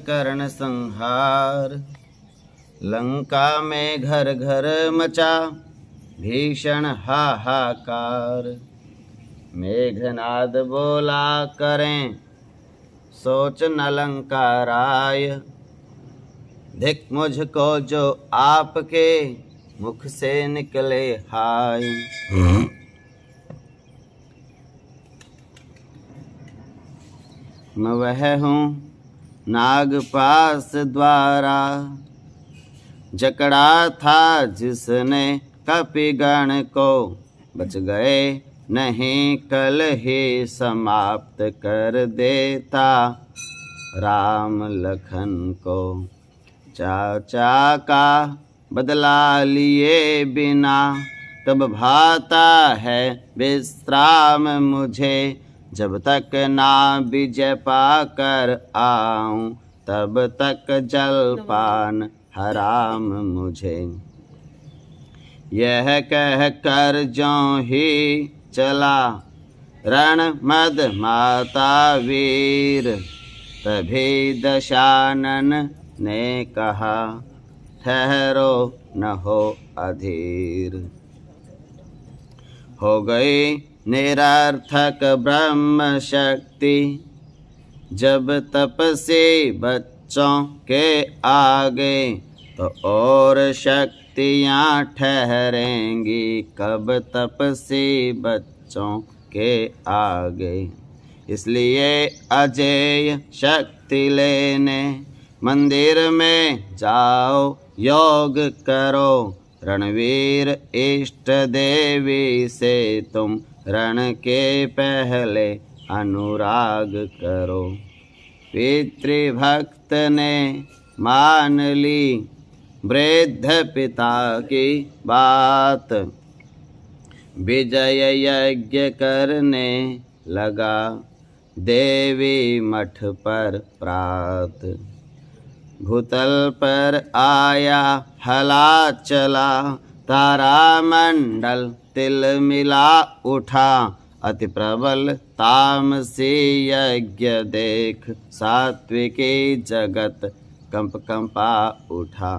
कर्ण संहार। लंका में घर घर मचा भीषण हाहाकार। मेघनाद बोला करें सोच न लंका राय। धिक मुझको जो आपके मुख से निकले हाय। मैं वह हूँ नागपास द्वारा, जकड़ा था जिसने कपिगण को। बच गए नहीं कल ही समाप्त कर देता राम लखन को। चाचा का बदला लिए बिना तब भाता है विश्राम मुझे। जब तक ना विजय पाकर आऊं तब तक जलपान हराम मुझे। यह कह कर ज्यों ही चला रण मद माता वीर। तभी दशानन ने कहा ठहरो न हो अधीर। हो गई निरर्थक ब्रह्म शक्ति जब तपसी बच्चों के आगे। तो और शक्तियाँ ठहरेंगी कब तपसी बच्चों के आगे। इसलिए अजेय शक्ति लेने मंदिर में जाओ योग करो। रणवीर इष्ट देवी से तुम रण के पहले अनुराग करो। पितृभक्त ने मान ली वृद्ध पिता की बात। विजय यज्ञ करने लगा देवी मठ पर प्रात। भूतल पर आया हला चला तारा मंडल तिल मिला उठा। अति प्रबल तामसी यज्ञ देख सात्विकी जगत कंप कंपा उठा।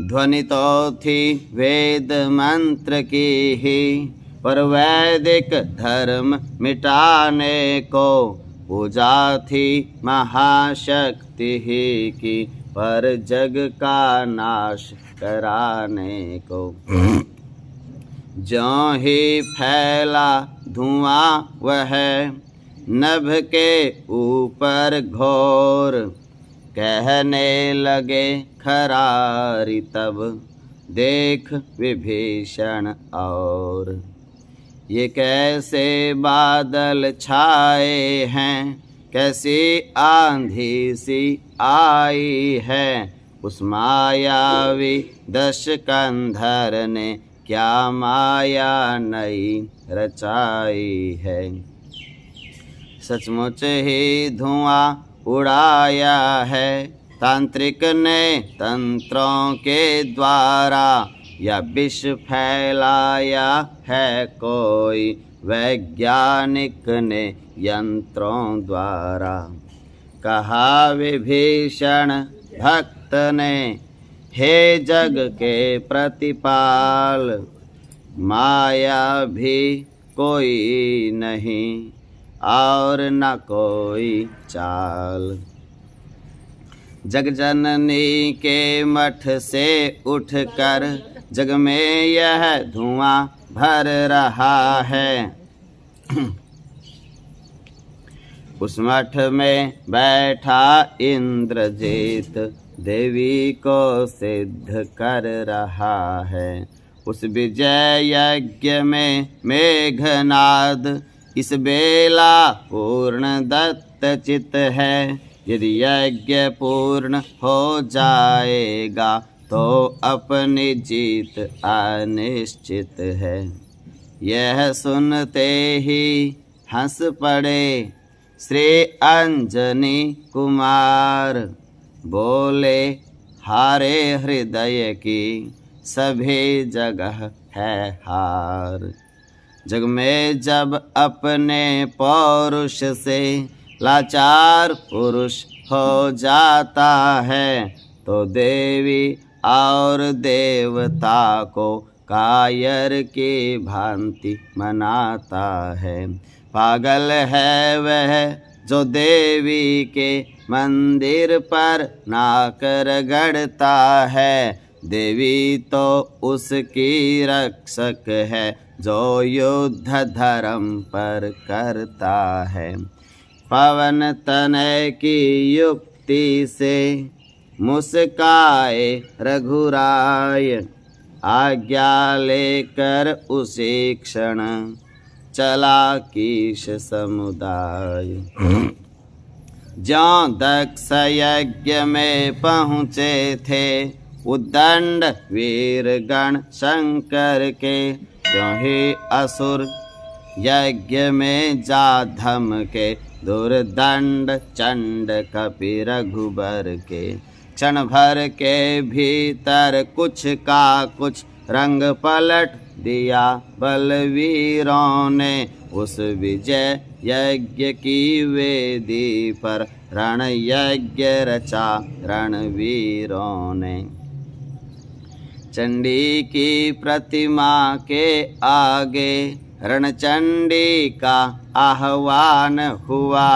ध्वनि तो थी वेद मंत्र की ही पर वैदिक धर्म मिटाने को। पूजा थी महाशक्ति ही की पर जग का नाश कराने को। ज्यों ही फैला धुआं वह नभ के ऊपर घोर। कहने लगे खरारी तब देख विभीषण और। ये कैसे बादल छाए हैं कैसी आंधी सी आई है। उस मायावी दशकंधर ने क्या माया नई रचाई है। सचमुच ही धुआं उड़ाया है तांत्रिक ने तंत्रों के द्वारा। या विष फैलाया है कोई वैज्ञानिक ने यंत्रों द्वारा। कहा विभीषण भक्त ने हे जग के प्रतिपाल। माया भी कोई नहीं और न कोई चाल। जगजननी के मठ से उठकर जग में यह धुआं भर रहा है। उस मठ में बैठा इंद्रजीत देवी को सिद्ध कर रहा है। उस विजय यज्ञ में मेघनाद इस बेला पूर्ण दत्त चित है। यदि यज्ञ पूर्ण हो जाएगा तो अपनी जीत अनिश्चित है। यह सुनते ही हंस पड़े श्री अंजनी कुमार। बोले हारे हृदय की सभी जगह है हार। जग में जब अपने पौरुष से लाचार पुरुष हो जाता है, तो देवी और देवता को कायर की भांति मनाता है। पागल है वह जो देवी के मंदिर पर नाक रगड़ता है। देवी तो उसकी रक्षक है जो युद्ध धर्म पर करता है। पवन तनय की युक्ति से मुस्काए रघुराय, आज्ञा लेकर उसी क्षण चला कीश समुदाय। ज्यों दक्ष यज्ञ में पहुँचे थे उद्दंड वीरगण शंकर के, त्यों ही असुर यज्ञ में जा धमके दुर्दंड चंड कपि रघुबर के। क्षण भर के भीतर कुछ का कुछ रंग पलट दिया बलवीरों ने। उस विजय यज्ञ की वेदी पर रण यज्ञ रचा रणवीरों ने। चंडी की प्रतिमा के आगे रणचंडी का आह्वान हुआ,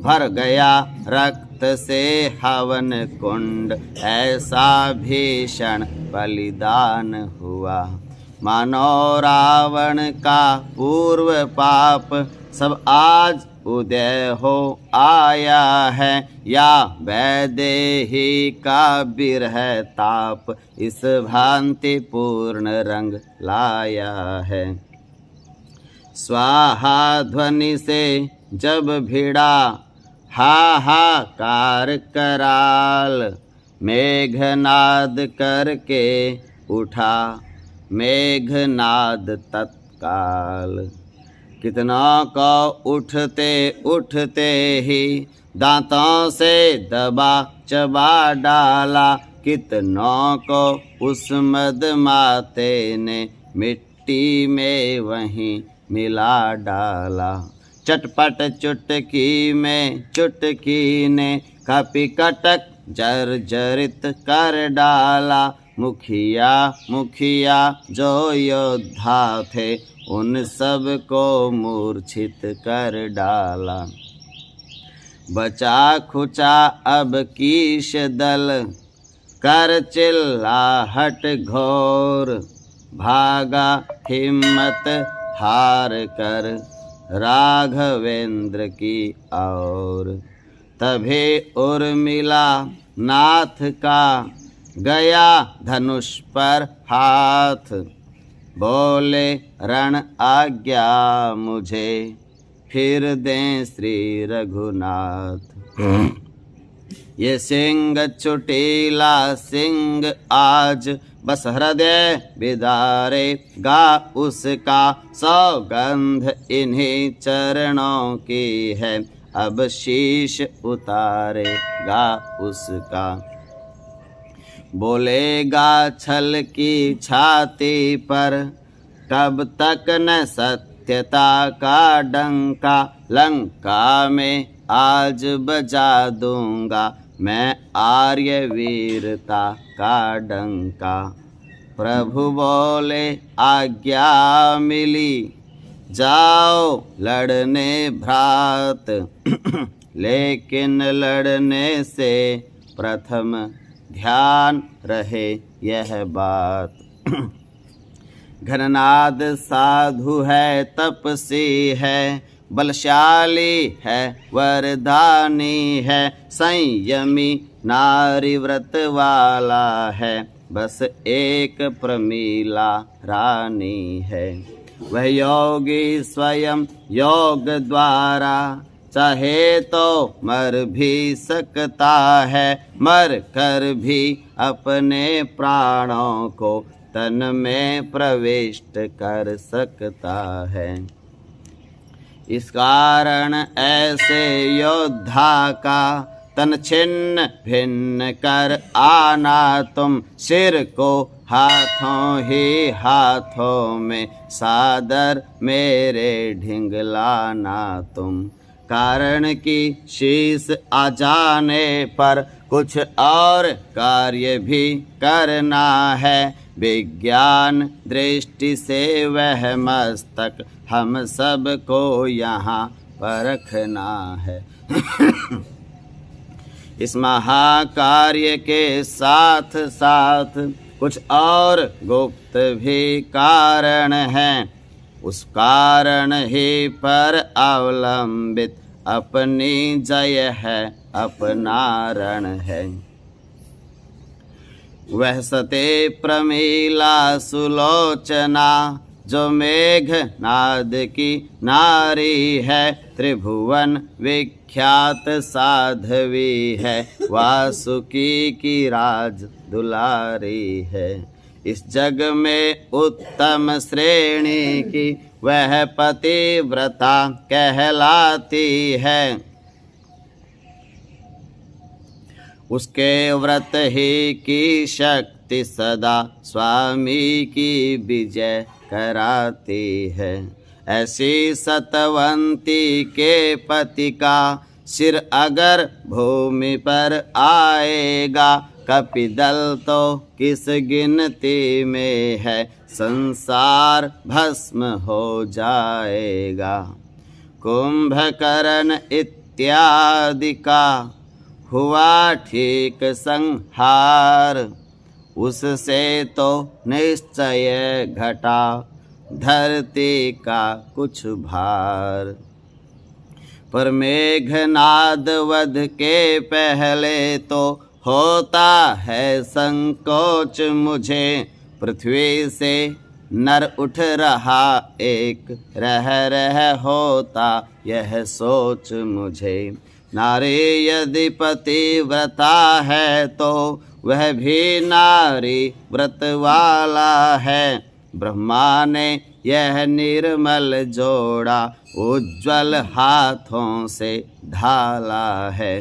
भर गया रक्त से हवन कुंड, ऐसा भीषण बलिदान हुआ। मानो रावण का पूर्व पाप सब आज उदय हो आया है, या वैदेही का बिरह ताप इस भांति पूर्ण रंग लाया है। स्वाहा ध्वनि से जब भिड़ा हाहाकार कराल, मेघनाद करके उठा मेघनाद तत्काल। कितनों को उठते उठते ही दांतों से दबा चबा डाला, कितनों को उस मदमाते ने मिट्टी में वहीं मिला डाला। चटपट चुटकी में चुटकी ने कपिकटक जर्जरित कर डाला। मुखिया मुखिया जो योद्धा थे उन सब को मूर्छित कर डाला। बचा खुचा अब कीश दल कर चिल्लाहट घोर, भागा हिम्मत हार कर राघवेंद्र की ओर। तभी उर्मिला नाथ का गया धनुष पर हाथ, बोले रण आज्ञा मुझे फिर दें श्री रघुनाथ। ये सिंह चुटीला सिंह आज बस हृदय बिदारे गा उसका, सौगंध इन्हीं चरणों की है अब शीश उतारेगा उसका। बोलेगा छल की छाती पर कब तक न सत्यता का डंका, लंका में आज बजा दूंगा मैं आर्य वीरता का डंका। प्रभु बोले आज्ञा मिली जाओ लड़ने भ्रात, लेकिन लड़ने से प्रथम ध्यान रहे यह बात। घननाद साधु है तपसी है, बलशाली है वरदानी है, संयमी नारी व्रत वाला है, बस एक प्रमीला रानी है। वह योगी स्वयं योग द्वारा चाहे तो मर भी सकता है, मर कर भी अपने प्राणों को तन में प्रविष्ट कर सकता है। इस कारण ऐसे योद्धा का तन छिन्न भिन्न कर आना तुम, सिर को हाथों ही हाथों में सादर मेरे ढिंगलाना तुम। कारण की शीश आ जाने पर कुछ और कार्य भी करना है। विज्ञान दृष्टि से वह मस्तक हम सबको यहाँ परखना है। इस महाकार्य के साथ साथ कुछ और गुप्त भी कारण हैं। उस कारण ही पर अवलंबित अपनी जय है, अपना रण है। वह सते प्रमीला सुलोचना जो मेघ नाद की नारी है, त्रिभुवन विख्यात साध्वी है, वासुकी की राज दुलारी है। इस जग में उत्तम श्रेणी की वह पतिव्रता कहलाती है। उसके व्रत ही की शक्ति सदा स्वामी की विजय कराती है। ऐसी सतवंती के पति का सिर अगर भूमि पर आएगा, कपिदल तो किस गिनती में है, संसार भस्म हो जाएगा। कुंभकर्ण इत्यादि का हुआ ठीक संहार, उससे तो निश्चय घटा धरती का कुछ भार। पर मेघनाद वध के पहले तो होता है संकोच मुझे, पृथ्वी से नर उठ रहा एक, रह होता यह सोच मुझे। नारी यदि पतिव्रता है तो वह भी नारी व्रत वाला है। ब्रह्मा ने यह निर्मल जोड़ा उज्ज्वल हाथों से ढाला है।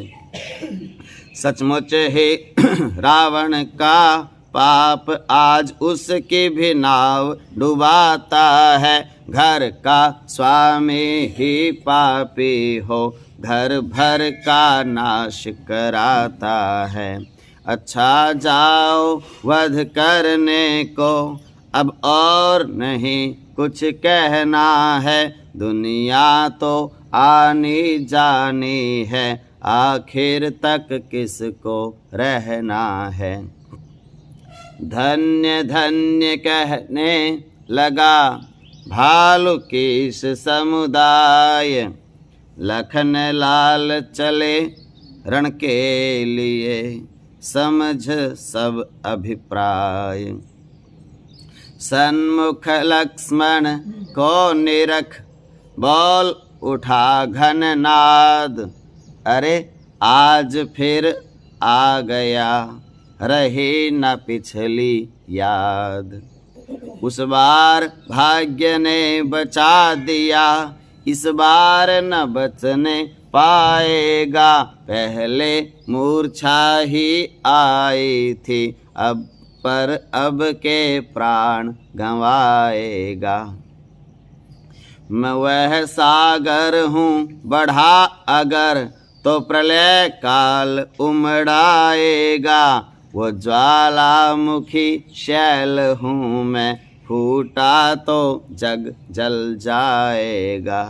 सचमुच ही रावण का पाप आज उसकी भी नाव डुबाता है। घर का स्वामी ही पापी हो, घर भर का नाश कराता है। अच्छा जाओ वध करने को, अब और नहीं कुछ कहना है। दुनिया तो आनी जानी है, आखिर तक किसको रहना है। धन्य धन्य कहने लगा भालू कीस समुदाय, लखन लाल चले रण के लिए, समझ सब अभिप्राय। सन्मुख लक्ष्मण को निरख बोल उठा घन नाद, अरे आज फिर आ गया रही न पिछली याद। उस बार भाग्य ने बचा दिया, इस बार न बचने पाएगा। पहले मूर्छा ही आई थी, अब के प्राण गंवाएगा। मैं वह सागर हूँ बढ़ा अगर, तो प्रलय काल उमड़ाएगा। वो ज्वालामुखी शैल हूँ मैं, फूटा तो जग जल जाएगा।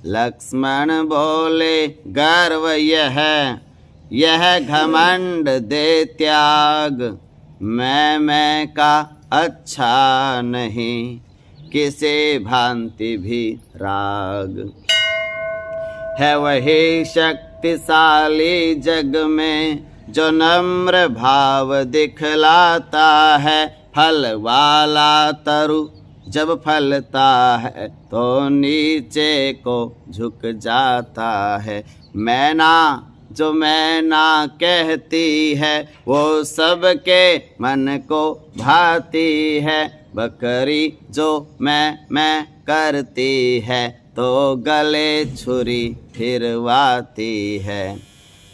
लक्ष्मण बोले गर्व यह घमंड दे त्याग, मैं का अच्छा नहीं, किसे भांति भी राग। है वही शक्तिशाली जग में, जो नम्र भाव दिखलाता है। फल वाला तरु जब फलता है, तो नीचे को झुक जाता है। मैना जो मैना कहती है, वो सबके मन को भाती है। बकरी जो मैं करती है, तो गले छुरी फिरवाती है।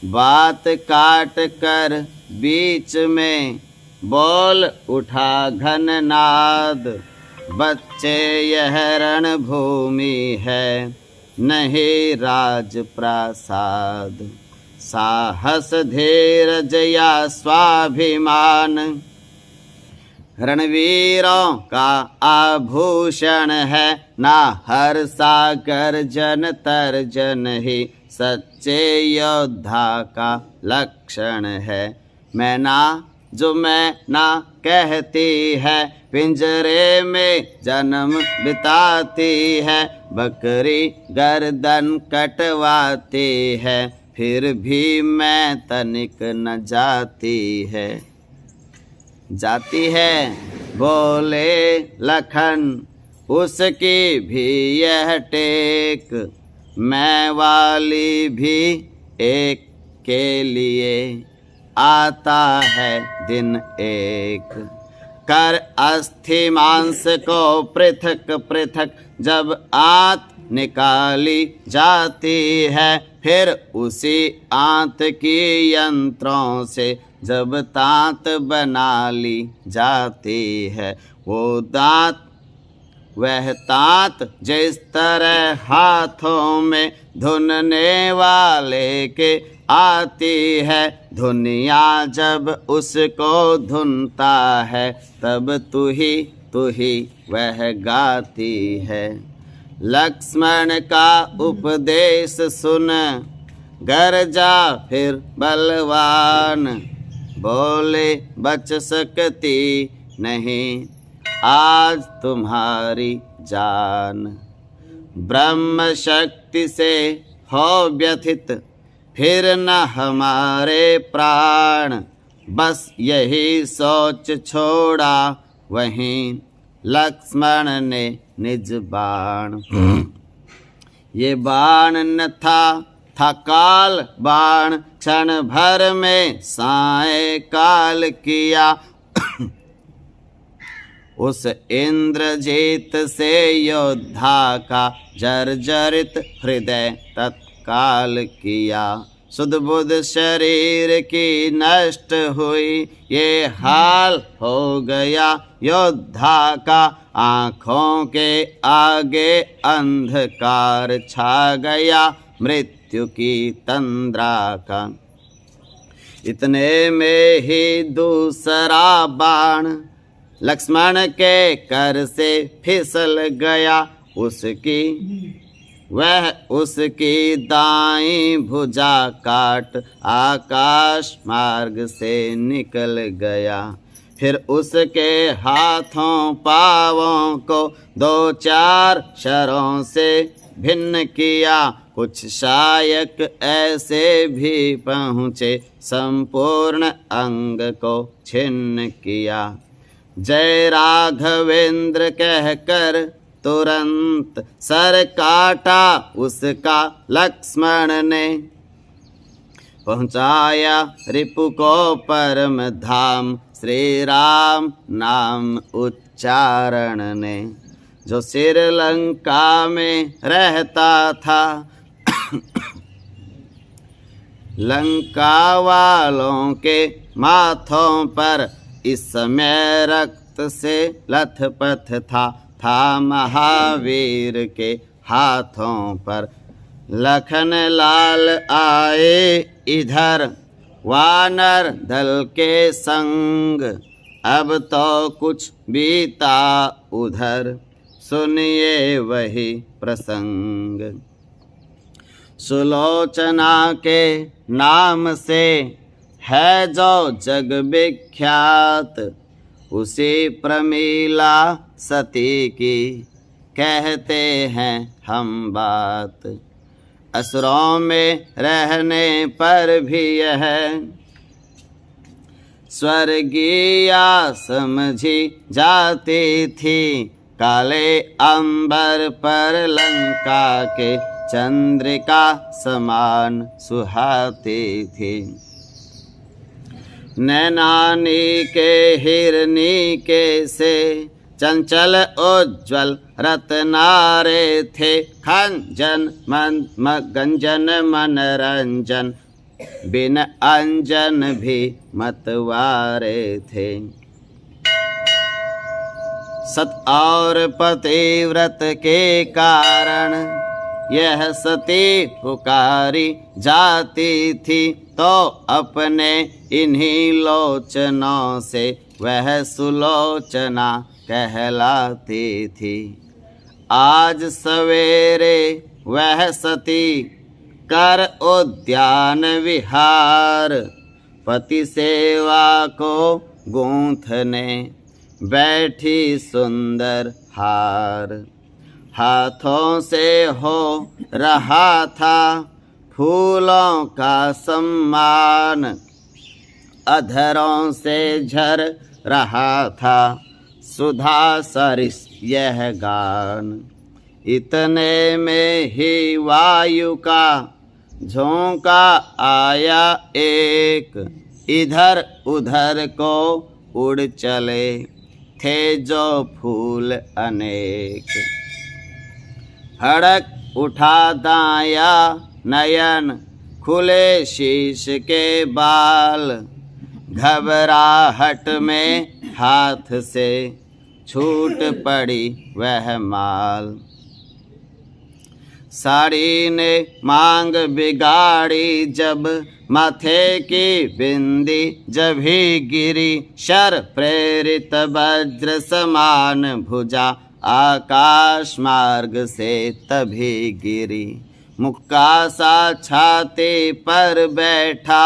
बात काट कर बीच में बोल उठा घन नाद, बच्चे यह रण भूमि है, नहीं राज प्रासाद। साहस धीरज या स्वाभिमान रणवीरों का आभूषण है। ना हर सागर जन तर्जन ही सच्चे योद्धा का लक्षण है। मैना जो मैं ना कहती है, पिंजरे में जन्म बिताती है। बकरी गर्दन कटवाती है, फिर भी मैं तनिक न जाती है। जाती है बोले लखन, उसकी भी यह टेक। मैं वाली भी एक के लिए आता है दिन एक। कर अस्थि मांस को पृथक पृथक जब आंत निकाली जाती है, फिर उसी आंत की यंत्रों से जब दांत बना ली जाती है। वो दांत वह तात जिस तरह हाथों में धुनने वाले के आती है। धुनिया जब उसको धुनता है, तब तू ही वह गाती है। लक्ष्मण का उपदेश सुन, गरजा फिर बलवान। बोले बच सकती नहीं आज तुम्हारी जान। ब्रह्म शक्ति से हो व्यथित फिर न हमारे प्राण। बस यही सोच छोड़ा वहीं लक्ष्मण ने निज बाण। ये बाण न था काल बाण, क्षण भर में साय काल किया। उस इंद्रजीत से योद्धा का जर्जरित हृदय तत्काल किया। सुध बुध शरीर की नष्ट हुई, ये हाल हो गया योद्धा का। आँखों के आगे अंधकार छा गया मृत्यु की तंद्रा का। इतने में ही दूसरा बाण लक्ष्मण के कर से फिसल गया। उसकी दाईं भुजा काट आकाश मार्ग से निकल गया। फिर उसके हाथों पांवों को दो चार शरों से भिन्न किया। कुछ शायक ऐसे भी पहुँचे, संपूर्ण अंग को छिन्न किया। जय राघवेंद्र कहकर तुरंत सर काटा उसका लक्ष्मण ने। पहुँचाया रिपु को परम धाम, श्री राम नाम उच्चारण ने। जो श्रीलंका में रहता था, लंका वालों के माथों पर इस समय रक्त से लथपथ था महावीर के हाथों पर। लखन लाल आए इधर वानर दल के संग, अब तो कुछ बीता उधर, सुनिए वही प्रसंग। सुलोचना के नाम से है जो जग विख्यात, उसी प्रमीला सती की कहते हैं हम बात। असुरों में रहने पर भी यह स्वर्गीया समझी जाती थी। काले अंबर पर लंका के चंद्रिका समान सुहाती थी। नैनानी के हिरनी के से चंचल उज्ज्वल रत्नारे थे। खंजन गंजन मनरंजन बिन अंजन भी मतवारे थे। सत और पतिव्रत के कारण यह सती पुकारी जाती थी, तो अपने इन्हीं लोचनों से वह सुलोचना कहलाती थी। आज सवेरे वह सती कर उद्यान विहार, पति सेवा को गूंथने बैठी सुंदर हार। हाथों से हो रहा था फूलों का सम्मान, अधरों से झर रहा था सुधा सरिस यह गान। इतने में ही वायु का झोंका आया एक, इधर उधर को उड़ चले थे जो फूल अनेक। फड़क उठा दाया नयन, खुले शीश के बाल, घबराहट में हाथ से छूट पड़ी वह माल। साड़ी ने मांग बिगाड़ी जब, माथे की बिंदी जभी गिरी, शर प्रेरित वज्र समान भुजा आकाश मार्ग से तभी गिरी। मुक्का सा छाती पर बैठा,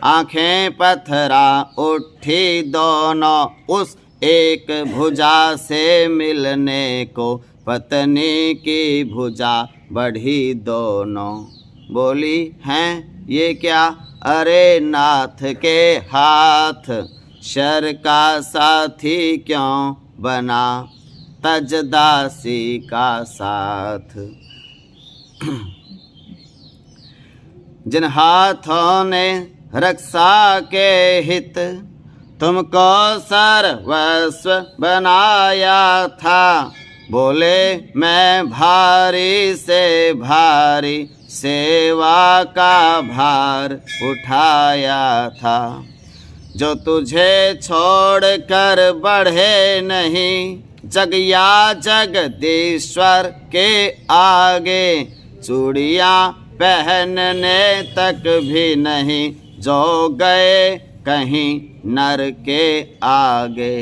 आंखें पथरा उठी दोनों, उस एक भुजा से मिलने को पत्नी की भुजा बढ़ी दोनों। बोली हैं ये क्या, अरे नाथ के हाथ, शर का साथी क्यों बना तजदासी का साथ। जिन हाथों ने रक्षा के हित तुमको सर्वस्व बनाया था, बोले मैं भारी से भारी सेवा का भार उठाया था। जो तुझे छोड़ कर बढ़े नहीं, जग या जगदीश्वर के आगे, चूड़ियाँ पहनने तक भी नहीं, जो गए कहीं नर के आगे।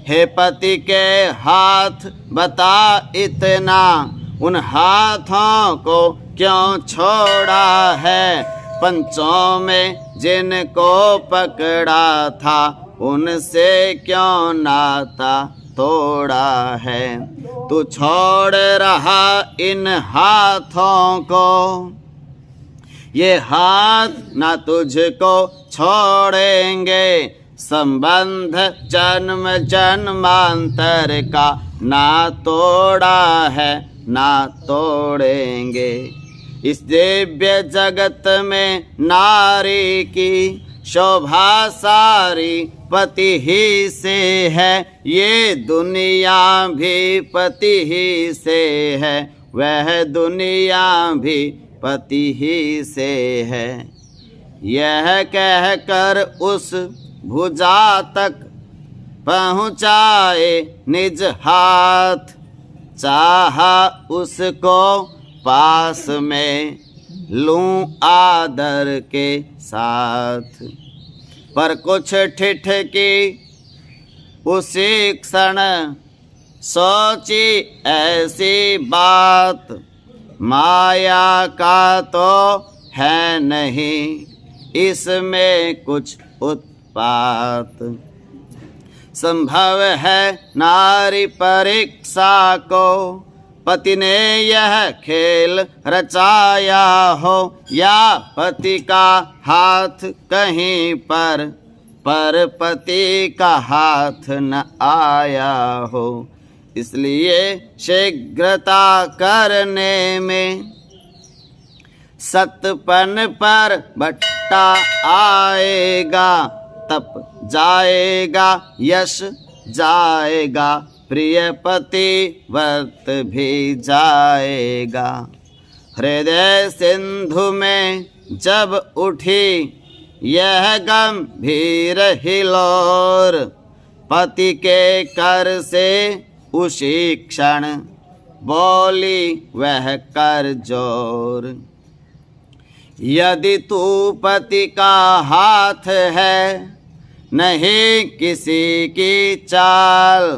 हे पति के हाथ बता इतना, उन हाथों को क्यों छोड़ा है, पंचों में जिनको पकड़ा था, उनसे क्यों नाता तोड़ा है। तू छोड़ रहा इन हाथों को, ये हाथ ना तुझको छोड़ेंगे, संबंध जन्म जन्मांतर का ना तोड़ा है ना तोड़ेंगे। इस दिव्य जगत में नारी की शोभा सारी पति ही से है, ये दुनिया भी पति ही से है, वह दुनिया भी पति ही से है। यह कहकर उस भुजा तक पहुँचाए निज हाथ, चाहा उसको पास में लूं आदर के साथ। पर कुछ ठिठकी उसी क्षण सोची ऐसी बात, माया का तो है नहीं इसमें कुछ उत्पात। संभव है नारी परीक्षा को पति ने यह खेल रचाया हो, या पति का हाथ कहीं पर पति का हाथ न आया हो। इसलिए शीघ्रता करने में सतपन पर भट्टा आएगा, तप जाएगा यश जाएगा, प्रिय पति व्रत भी जाएगा। हृदय सिंधु में जब उठी यह गंभीर हिलोर, पति के कर से उसी क्षण बोली वह कर जोर। यदि तू पति का हाथ है नहीं किसी की चाल,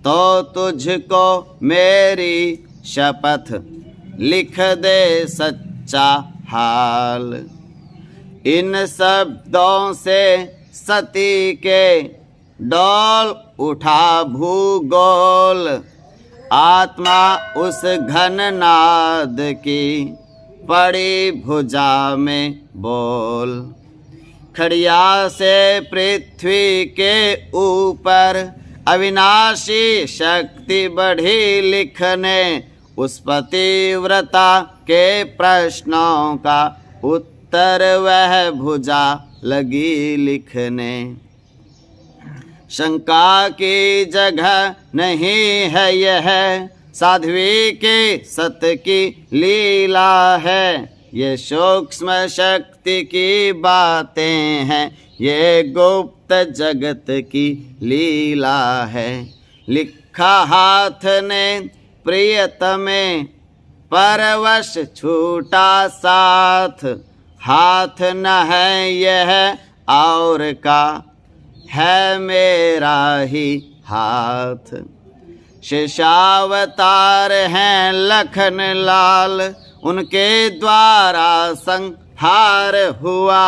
तो तुझको मेरी शपथ लिख दे सच्चा हाल। इन शब्दों से सती के डोल उठा भूगोल, आत्मा उस घन नाद की पड़ी भुजा में बोल। खड़िया से पृथ्वी के ऊपर अविनाशी शक्ति बढ़ी लिखने, उस पतिव्रता के प्रश्नों का उत्तर वह भुजा लगी लिखने। शंका की जगह नहीं है यह, साध्वी के सत की लीला है। ये सूक्ष्म शक्ति की बातें हैं, ये गुप्त जगत की लीला है। लिखा हाथ ने प्रियतमे, परवश छूटा साथ। हाथ न है यह और का, है मेरा ही हाथ। शेषावतार हैं लखन लाल, उनके द्वारा संहार हुआ।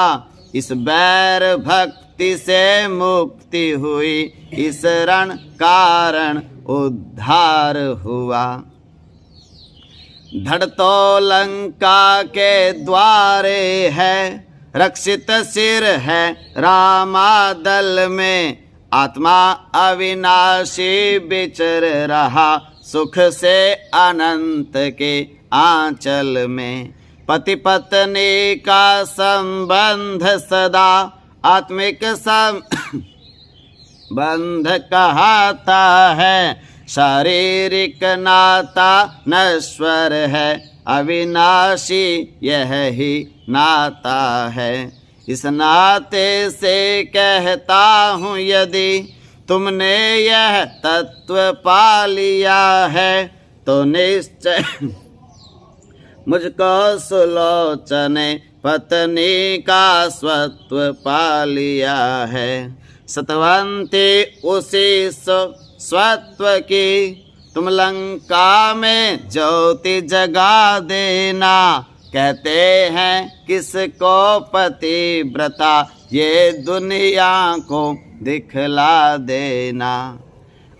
इस बैर भक्ति से मुक्ति हुई, इस रण कारण उद्धार हुआ। धड़ तो लंका के द्वारे है, रक्षित सिर है रामादल में। आत्मा अविनाशी विचर रहा, सुख से अनंत के आंचल में। पति पत्नी का संबंध सदा आत्मिक संबंध कहता है। शारीरिक नाता नश्वर है, अविनाशी यह ही नाता है। इस नाते से कहता हूँ, यदि तुमने यह तत्व पा लिया है, तो निश्चय मुझको सुलोचने पत्नी का स्वत्व पा लिया है। सतवंती उसी स्वत्व की, तुम लंका में ज्योति जगा देना। कहते हैं किसको पतिव्रता, ये दुनिया को दिखला देना।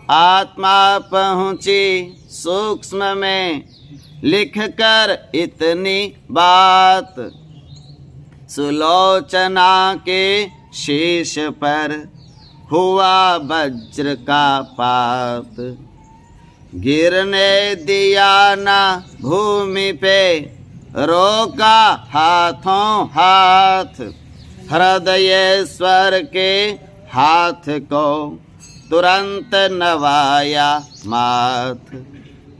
आत्मा पहुँची सूक्ष्म में, लिख कर इतनी बात। सुलोचना के शीश पर हुआ वज्र का पात। गिरने दिया ना भूमि पे, रोका हाथों हाथ। हृदयेश्वर के हाथ को तुरंत नवाया माथ।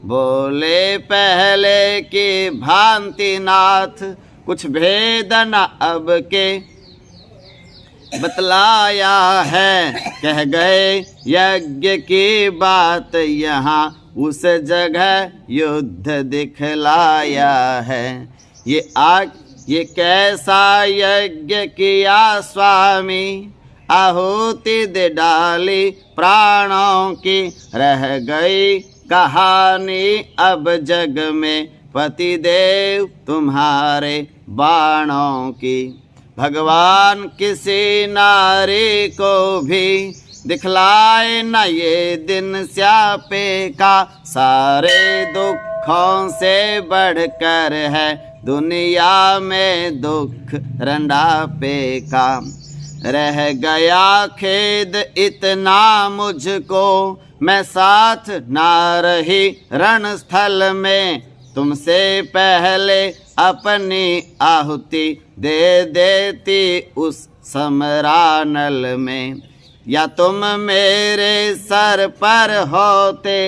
बोले पहले की भांति नाथ, कुछ भेद न अब के बतलाया है। कह गए यज्ञ की बात, यहाँ उस जगह युद्ध दिखलाया है। ये कैसा यज्ञ किया स्वामी, आहुति दे डाली प्राणों की। रह गई कहानी अब जग में, पतिदेव तुम्हारे बाणों की। भगवान किसी नारी को भी दिखलाए न ये दिन स्यापे का। सारे दुखों से बढ़कर है दुनिया में दुख रंडापे का। रह गया खेद इतना मुझको, मैं साथ ना रही रणस्थल में। तुमसे पहले अपनी आहुति दे देती उस समरानल में। या तुम मेरे सर पर होते,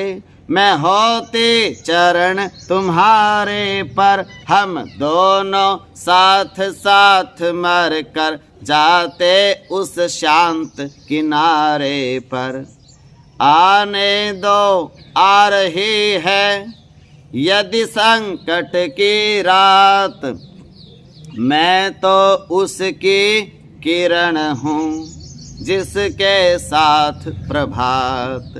मैं होती चरण तुम्हारे पर। हम दोनों साथ साथ मर कर जाते उस शांत किनारे पर। आने दो, आ रही है यदि संकट की रात, मैं तो उसकी किरण हूँ जिसके साथ प्रभात।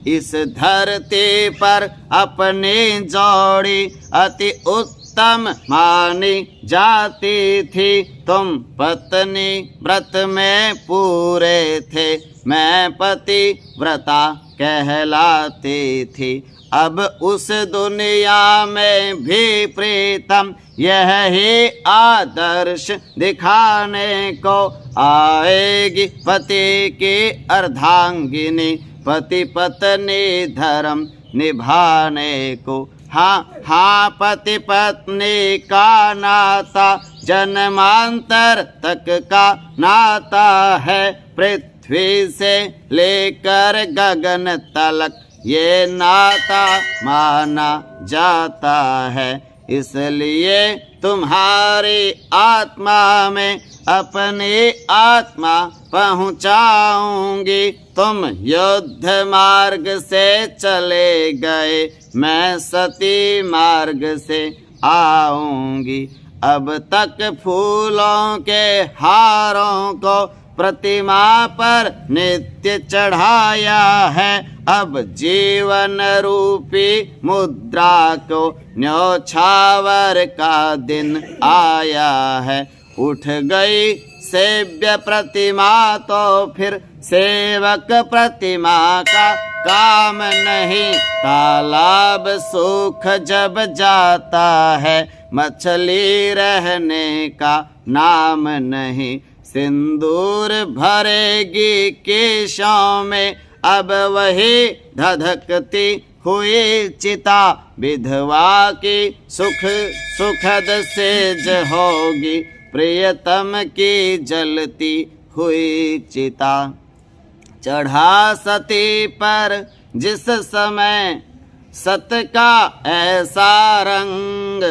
इस धरती पर अपनी जोड़ी अति उत्तम मानी जाती थी। तुम पत्नी व्रत में पूरे थे, मैं पति व्रता कहलाती थी। अब उस दुनिया में भी प्रीतम यही आदर्श दिखाने को आएगी पति की अर्धांगिनी, पति पत्नी धर्म निभाने को। हाँ हाँ, पति पत्नी का नाता जन्मांतर तक का नाता है। पृथ्वी से लेकर गगन तलक ये नाता माना जाता है। इसलिए तुम्हारी आत्मा में अपनी आत्मा पहुँचाऊंगी। तुम युद्ध मार्ग से चले गए, मैं सती मार्ग से आऊंगी। अब तक फूलों के हारों को प्रतिमा पर नित्य चढ़ाया है, अब जीवन रूपी मुद्रा को न्योछावर का दिन आया है। उठ गई सेव्य प्रतिमा तो फिर सेवक प्रतिमा का काम नहीं। तालाब सूख जब जाता है, मछली रहने का नाम नहीं। सिंदूर भरेगी केशों में, अब वही धधकती हुई चिता। विधवा की सुखद सेज होगी, प्रियतम की जलती हुई चिता। चढ़ा सती पर जिस समय सत का ऐसा रंग,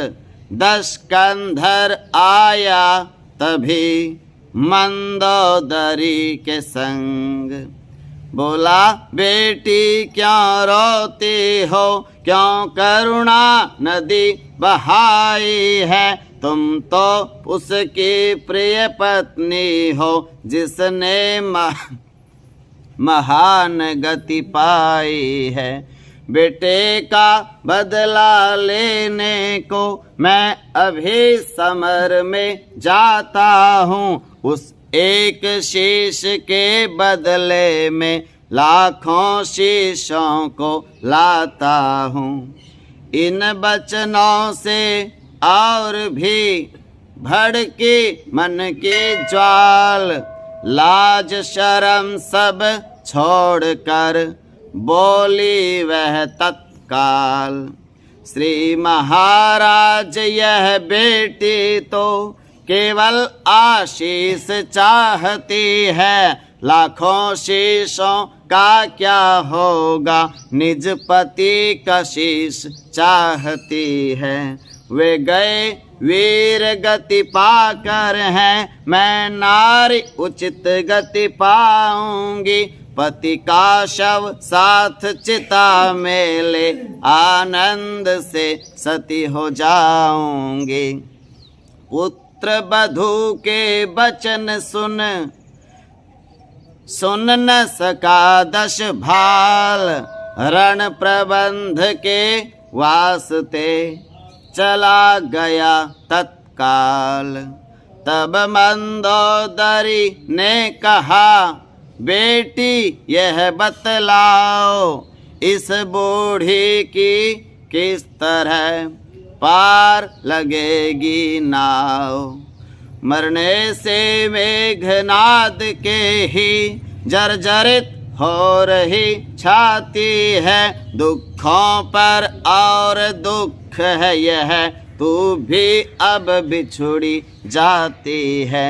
दशकंधर आया तभी मंदोदरी के संग। बोला बेटी क्यों रोती हो, क्यों करुणा नदी बहाई है। तुम तो उसकी प्रिय पत्नी हो जिसने महान गति पाई है। बेटे का बदला लेने को मैं अभी समर में जाता हूँ। उस एक शीश के बदले में लाखों शीशों को लाता हूँ। इन बचनों से और भी भड़की मन की ज्वाल, लाज शर्म सब छोड़कर बोली वह तत्काल। श्री महाराज यह बेटी तो केवल आशीष चाहती है, लाखों शीशों का क्या होगा, निज पति का शीश चाहती है। वे गए वीर गति पाकर हैं, मैं नारी उचित गति पाऊंगी। पति का शव साथ चिता में ले आनंद से सती हो जाऊंगी। पुत्र बधू के वचन सुन न सका दश भाल, रण प्रबंध के वास्ते चला गया तत्काल। तब मंदोदरी ने कहा बेटी यह बतलाओ, इस बूढ़ी की किस तरह पार लगेगी नाव। मरने से मेघनाद के ही जर्जरित हो रही छाती है, दुखों पर और दुख है यह, तू भी अब बिछुड़ी जाती है।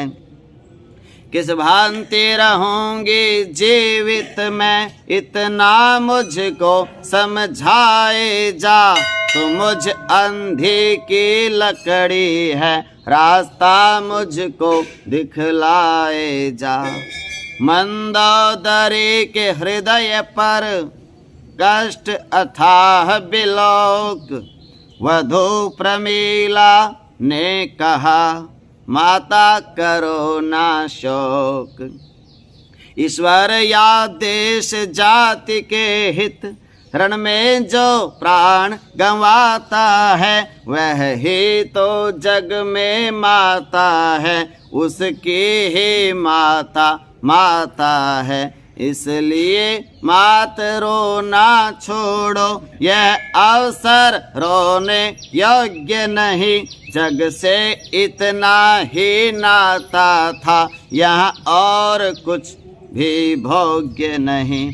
किस भांति रहूंगी जीवित मैं, इतना मुझको समझाए जा। तू मुझ अंधी की लकड़ी है, रास्ता मुझको दिखलाए जा। मंदोदरी के हृदय पर कष्ट अथाह बिलोक, वधू प्रमीला ने कहा, माता करो ना शोक। ईश्वर या देश जाति के हित, रण में जो प्राण गंवाता है, वह ही तो जग में माता है, उसकी ही माता माता है। इसलिए मात रोना छोड़ो, यह अवसर रोने योग्य नहीं। जग से इतना ही नाता था, यहाँ और कुछ भी भोग्य नहीं।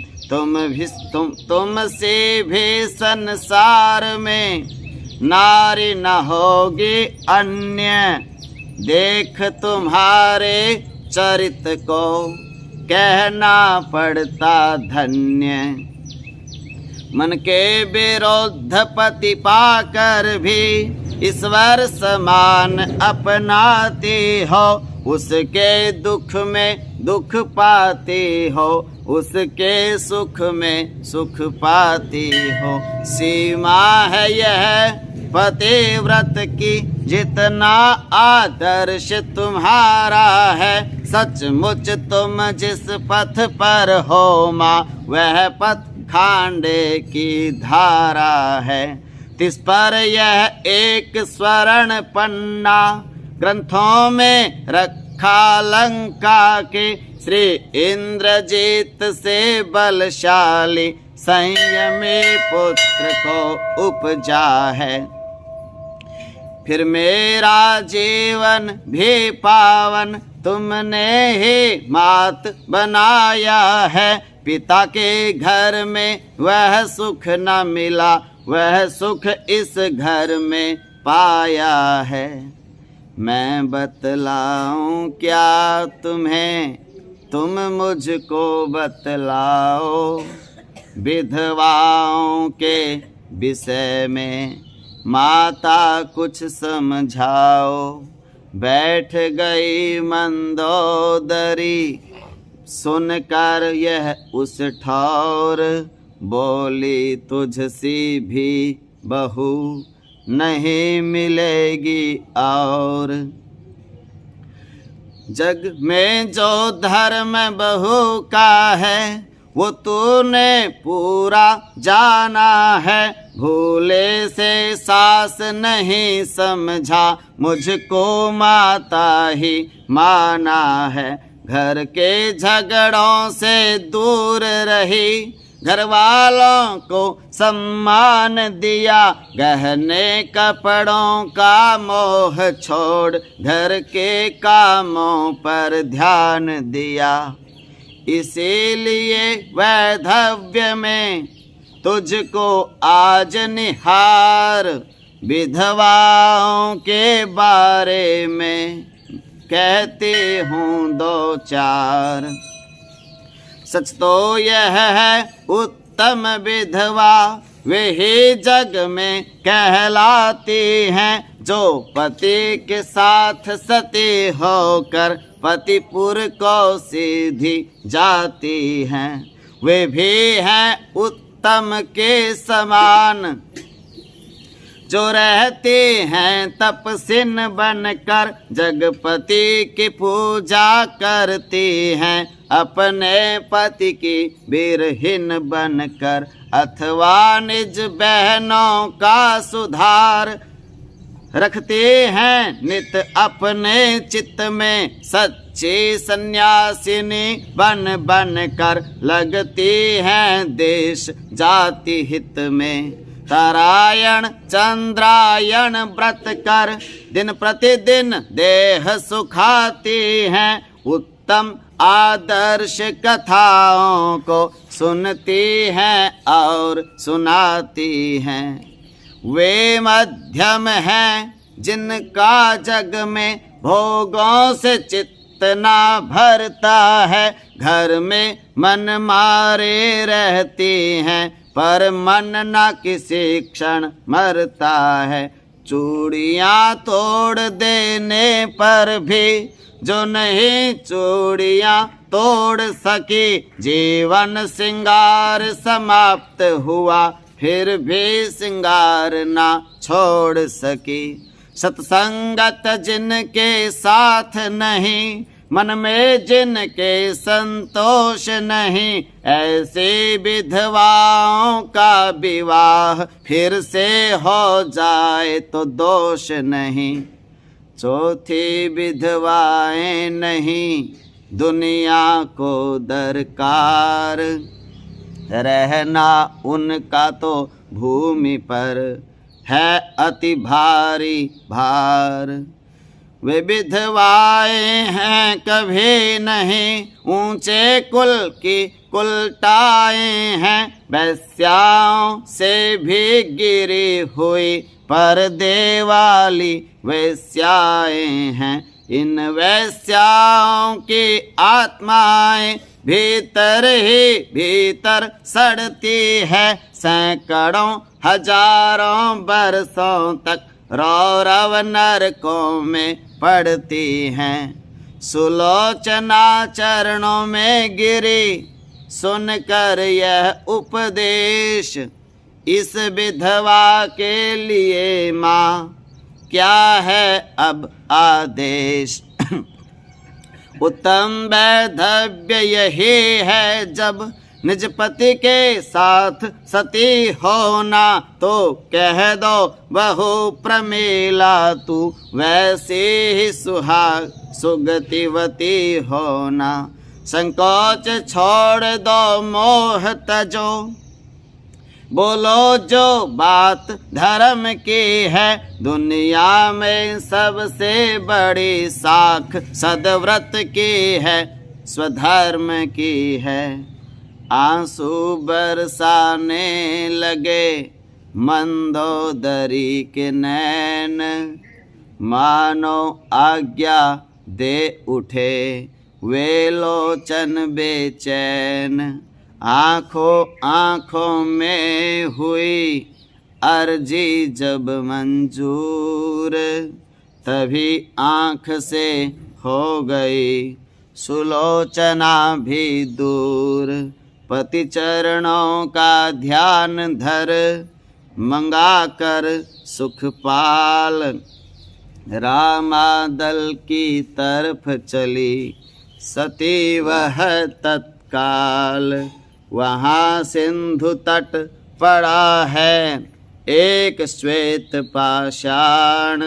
तुमसे भी संसार में नारी न होगी अन्य। देख तुम्हारे चरित को कहना पड़ता धन्य। मन के विरुद्ध पति पाकर भी ईश्वर समान अपनाती हो, उसके दुख में दुख पाती हो, उसके सुख में सुख पाती हो। सीमा है यह पतिव्रत की, जितना आदर्श तुम्हारा है। सचमुच तुम जिस पथ पर हो माँ, वह पथ खांडे की धारा है। तिस पर यह एक स्वर्ण पन्ना, ग्रंथों में रखा लंका के। श्री इंद्रजीत से बलशाली, संयमी पुत्र को उपजा है। फिर मेरा जीवन भी पावन, तुमने ही मात बनाया है। पिता के घर में वह सुख न मिला, वह सुख इस घर में पाया है। मैं बतलाऊं क्या तुम्हें, तुम मुझको बतलाओ। विधवाओं के विषय में माता कुछ समझाओ। बैठ गई मंदोदरी, सुनकर यह उस ठौर। बोली तुझसी भी बहू नहीं मिलेगी और। जग में जो धर्म बहू का है, वो तूने पूरा जाना है। भूले से सास नहीं समझा, मुझको माता ही माना है। घर के झगड़ों से दूर रही, घर वालों को सम्मान दिया। गहने कपड़ों का मोह छोड़, घर के कामों पर ध्यान दिया। इसीलिए वैधव्य में तुझको आज निहार। विधवाओं के बारे में कहती हूँ दो चार। सच तो यह है उत्तम विधवा, वे ही जग में कहलाती हैं। जो पति के साथ सती होकर पतिपुर को सीधी जाती हैं, वे भी हैं उत्तम के समान। जो रहते हैं तपस्विन बनकर, जगपति की पूजा करती हैं। अपने पति की बिरहीन बनकर, अथवा निज बहनों का सुधार रखते हैं नित अपने चित्त में। सच्ची सन्यासिनी बन बन कर लगती हैं देश जाति हित में। तारायण चंद्रायण व्रत कर दिन प्रतिदिन देह सुखाती हैं। उत्तम आदर्श कथाओं को सुनती हैं और सुनाती हैं। वे मध्यम हैं जिनका जग में भोगों से चित्त ना भरता है। घर में मन मारे रहती हैं, पर मन न किसी क्षण मरता है। चूड़ियाँ तोड़ देने पर भी जो नहीं चूड़ियाँ तोड़ सकी, जीवन श्रृंगार समाप्त हुआ फिर भी श्रृंगार ना छोड़ सकी। सत्संगत जिनके साथ नहीं, मन में जिनके संतोष नहीं, ऐसी विधवाओं का विवाह फिर से हो जाए तो दोष नहीं। चौथी विधवाएं नहीं दुनिया को दरकार, रहना उनका तो भूमि पर है अति भारी भार। वे विधवाएं हैं कभी नहीं ऊंचे कुल की कुलटाएं हैं, वैश्याओं से भी गिरी हुई पर्दे वाली वैश्याएं हैं। इन वैश्याओं की आत्माएं भीतर ही भीतर सड़ती है, सैकड़ों हजारों बरसों तक रौरव नरकों में पड़ती हैं। सुलोचना चरणों में गिरी सुनकर यह उपदेश, इस विधवा के लिए माँ क्या है अब आदेश। उत्तम वैधव्य यही है जब निज पति के साथ सती होना, तो कह दो बहु प्रमीला तू वैसी ही सुहाग सुगतिवती होना। संकोच छोड़ दो मोह तजो, बोलो जो बात धर्म की है। दुनिया में सबसे बड़ी साख सद्व्रत की है, स्वधर्म की है। आंसू बरसाने लगे मंदोदरी के नैन, मानो आज्ञा दे उठे वे लोचन बेचैन। आँखों आँखों में हुई अर्जी जब मंजूर, तभी आँख से हो गई सुलोचना भी दूर। पति चरणों का ध्यान धर मंगा कर सुखपाल, रामादल की तरफ चली सती वह तत्काल। वहाँ सिंधु तट पड़ा है एक श्वेत पाषाण,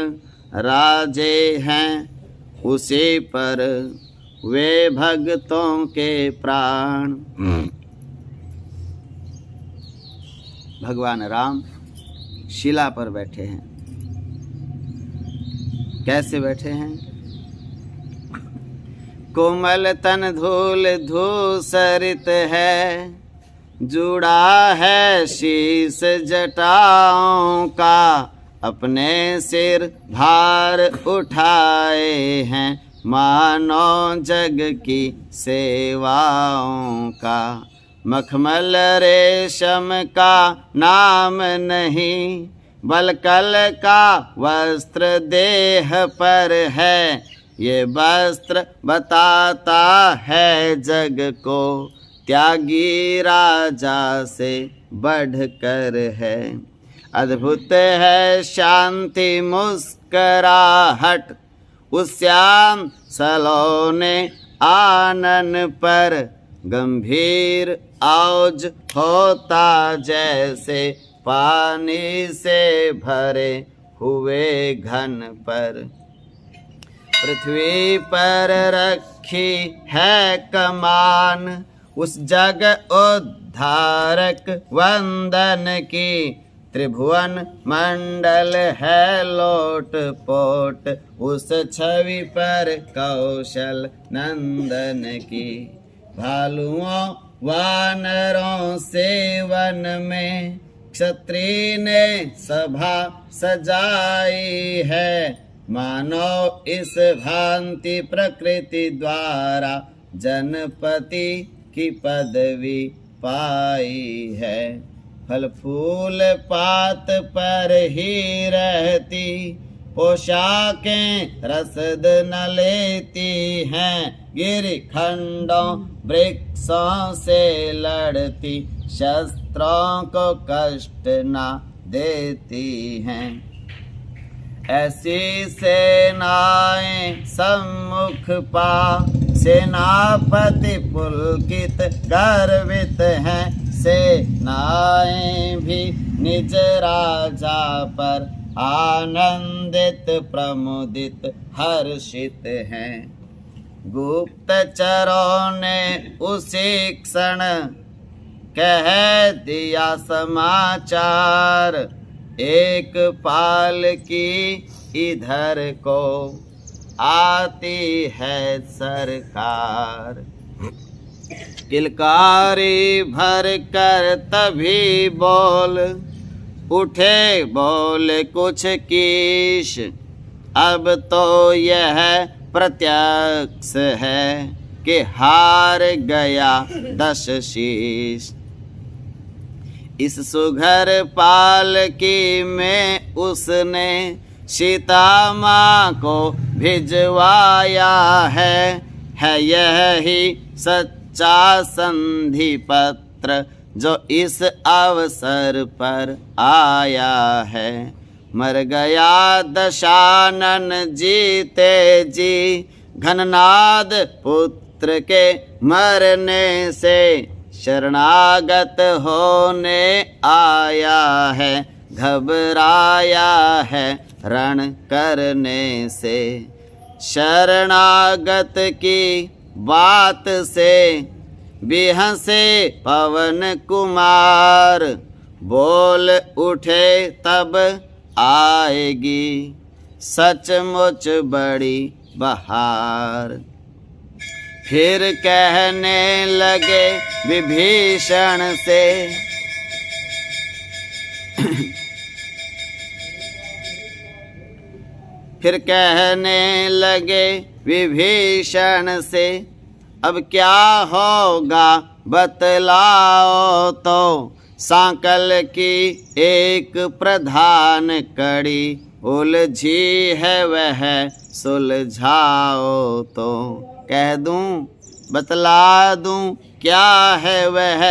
राजे हैं उसी पर वे भक्तों के प्राण। भगवान राम शिला पर बैठे हैं। कैसे बैठे हैं? कोमल तन धूल धूसरित है, जुड़ा है शीस जटाओं का। अपने सिर भार उठाए हैं मानो जग की सेवाओं का। मखमल रेशम का नाम नहीं, बलकल का वस्त्र देह पर है। ये वस्त्र बताता है जग को, त्यागी राजा से बढ़कर है। अद्भुत है शांति मुस्कराहट उस श्याम सलोने आनन पर। गंभीर औज होता जैसे पानी से भरे हुए घन पर। पृथ्वी पर रखी है कमान उस जग उद्धारक वंदन की। त्रिभुवन मंडल है लोट पोट उस छवि पर कौशल नंदन की। भालुओं वानरों से वन में क्षत्रिय ने सभा सजाई है। मानो इस भांति प्रकृति द्वारा जनपति की पदवी पाई है। फल फूल पात पर ही रहती, पोशाकें रसद न लेती हैं। गिरिखंडों वृक्षों से लड़ती शस्त्रों को कष्ट ना देती हैं। ऐसी सेनाएं सम्मुख पा सेनापति पुलकित गर्वित हैं। सेनाएं भी निज राजा पर आनंदित प्रमुदित हर्षित हैं। गुप्तचरों ने उसी क्षण कह दिया समाचार, एक पालकी इधर को आती है सरकार। किलकारी भर कर तभी बोल उठे बोल कुछ कीश, अब तो यह प्रत्यक्ष है कि हार गया 10 शीश। इस सुघर पालकी में उसने सीता माँ को भिजवाया है यही सच्चा संधि पत्र जो इस अवसर पर आया है। मर गया दशानन जीते जी, घननाद पुत्र के मरने से शरणागत होने आया है। घबराया है रण करने से, शरणागत की बात से बिहसे पवन कुमार। बोल उठे तब आएगी सचमुच बड़ी बहार। फिर कहने लगे विभीषण से फिर कहने लगे विभीषण से, अब क्या होगा बतलाओ तो। सांकल की एक प्रधान कड़ी उलझी है वह सुलझाओ तो। कह दूं बतला दूं क्या है वह,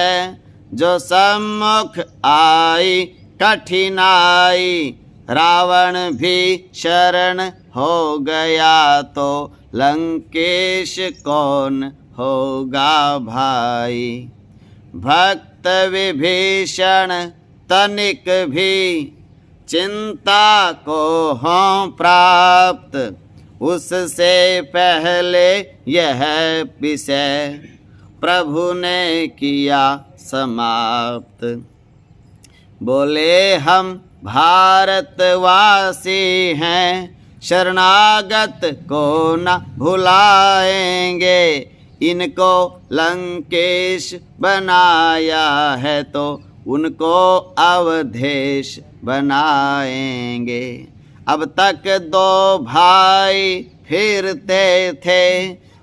जो सम्मुख आई कठिनाई। रावण भी शरण हो गया तो लंकेश कौन होगा भाई। भक्त विभीषण तनिक भी चिंता को हों प्राप्त, उससे पहले यह विषय प्रभु ने किया समाप्त। बोले हम भारतवासी हैं, शरणागत को न भुलाएंगे। इनको लंकेश बनाया है तो उनको अवधेश बनाएंगे। अब तक 2 भाई फिरते थे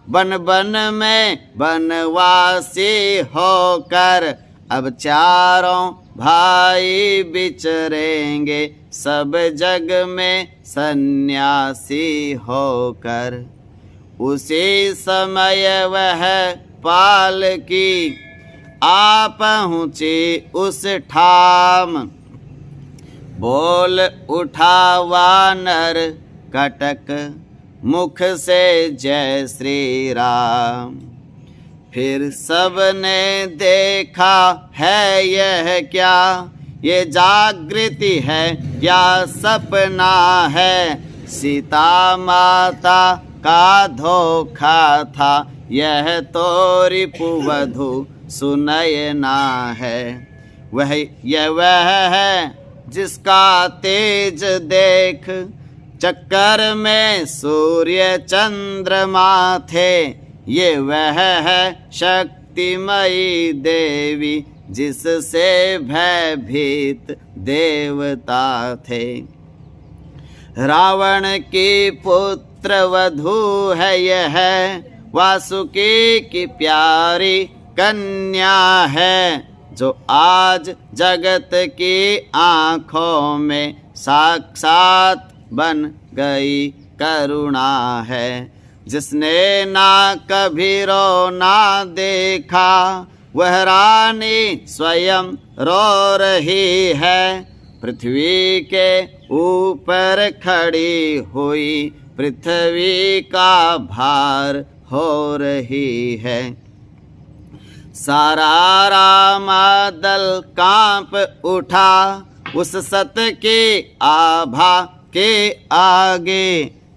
बन बन में बनवासी होकर, अब 4 भाई बिचरेंगे सब जग में सन्यासी होकर। उसी समय वह पालकी आ पहुँची उस ठाम, बोल उठा वानर कटक मुख से जय श्री राम। फिर सबने देखा है यह क्या, ये जागृति है या सपना है। सीता माता का धोखा था यह तो रिपुवधू सुनयना है। वह है जिसका तेज देख चक्कर में सूर्य चंद्रमा थे। ये वह है शक्तिमयी देवी जिससे भयभीत देवता थे। रावण की पुत्र वधू है यह, वासुकी की प्यारी कन्या है। जो आज जगत की आँखों में साक्षात बन गई करुणा है। जिसने ना कभी रोना देखा वह रानी स्वयं रो रही है। पृथ्वी के ऊपर खड़ी हुई पृथ्वी का भार हो रही है। सारा रामादल कांप उठा उस सत की आभा के आगे।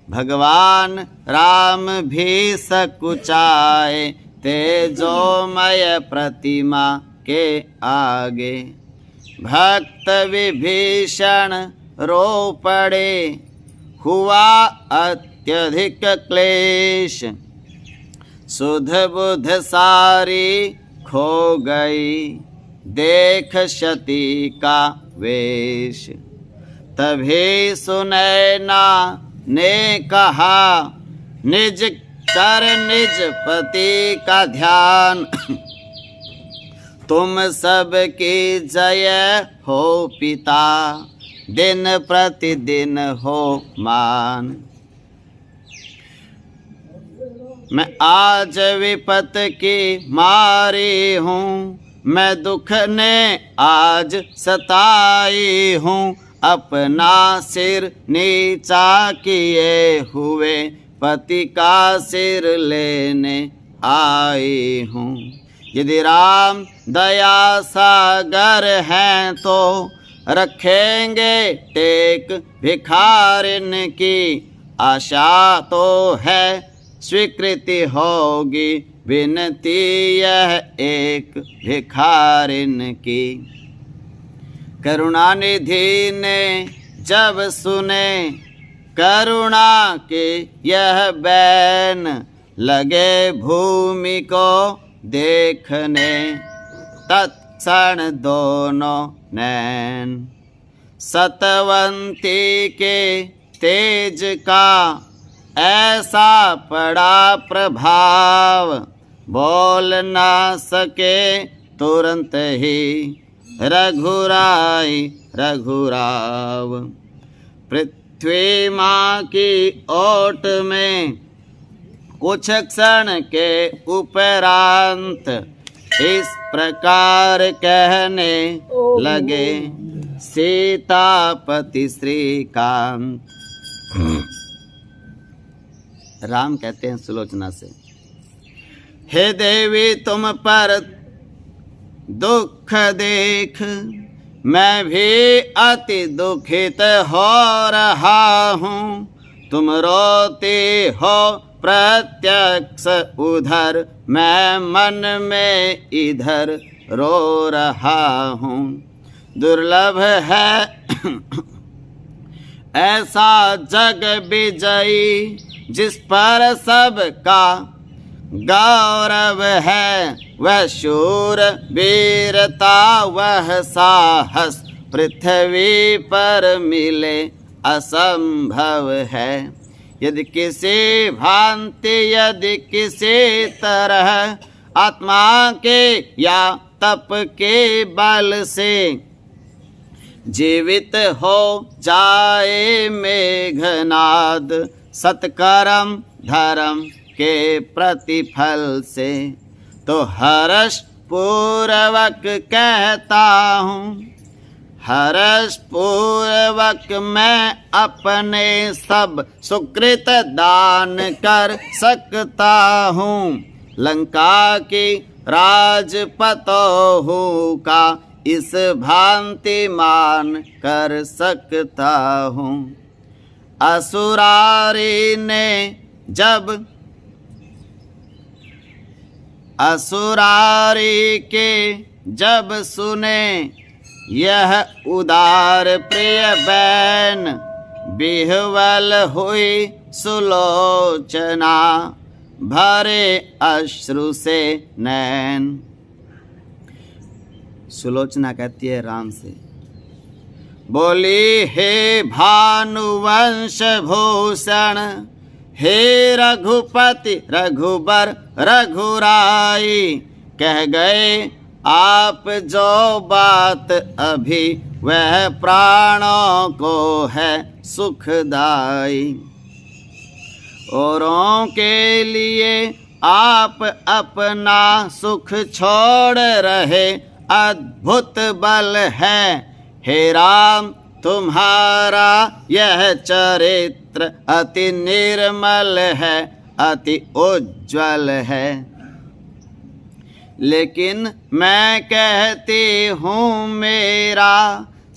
भगवान राम भी सकुचाए तेजोमय प्रतिमा के आगे। भक्त विभीषण रो पड़े हुआ अत्यधिक क्लेश। सुध बुध सारी खो गई देख शती का वेश। तभी सुनैना ने कहा निज कर निज पति का ध्यान। तुम सब की जय हो पिता दिन प्रतिदिन हो मान। मैं आज विपत की मारी हूँ, मैं दुख ने आज सताई हूँ। अपना सिर नीचा किए हुए पति का सिर लेने आई हूँ। यदि राम दया सागर हैं तो रखेंगे टेक भिखारिन की। आशा तो है स्वीकृति होगी विनती यह एक भिखारिन की। करुणानिधि ने जब सुने करुणा के यह बैन, लगे भूमि को देखने तत्क्षण दोनों नैन। सतवंती के तेज का ऐसा पड़ा प्रभाव, बोल ना सके तुरंत ही रघुराई रघुराव। पृथ्वी माँ की ओट में कुछ क्षण के उपरांत इस प्रकार कहने लगे सीतापति श्रीकांत। राम कहते हैं सुलोचना से, हे देवी तुम पर दुख देख मैं भी अति दुखित हो रहा हूँ। तुम रोते हो प्रत्यक्ष उधर, मैं मन में इधर रो रहा हूँ। दुर्लभ है ऐसा जग विजयी जिस पर सबका गौरव है। वह शूर वीरता वह साहस पृथ्वी पर मिले असंभव है। यदि किसी भांति यदि किसी तरह आत्मा के या तप के बल से जीवित हो जाए मेघनाद, सत्कर्म धर्म के प्रतिफल से, तो हर्ष पूर्वक कहता हूँ। हर्ष पूर्वक मैं अपने सब सुकृत दान कर सकता हूँ। लंका की राजपतोहू का इस भांति मान कर सकता हूँ। असुरारी ने जब असुरारी के जब सुने यह उदार प्रिय बैन, बिह्वल हुई सुलोचना भरे अश्रु से नैन। सुलोचना कहती है राम से, बोली हे भानुवंश भूषण, हे रघुपति रघुबर रघुराई। कह गए आप जो बात अभी, वह प्राणों को है सुखदाई। औरों के लिए आप अपना सुख छोड़ रहे, अद्भुत बल है। हे राम तुम्हारा यह चरित्र अति निर्मल है, अति उज्ज्वल है। लेकिन मैं कहती हूँ मेरा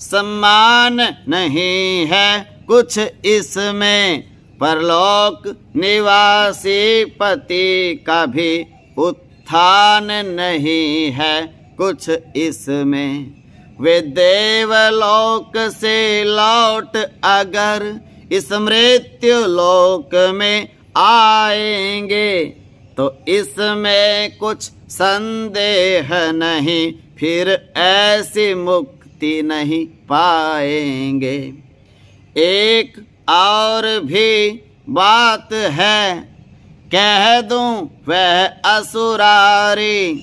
सम्मान नहीं है कुछ इसमें, परलोक निवासी पति का भी उत्थान नहीं है कुछ इसमें। वे देवलोक से लौट अगर इस मृत्यु लोक में आएंगे, तो इसमें कुछ संदेह नहीं, फिर ऐसी मुक्ति नहीं पाएंगे। एक और भी बात है, कह दूं वह असुरारी,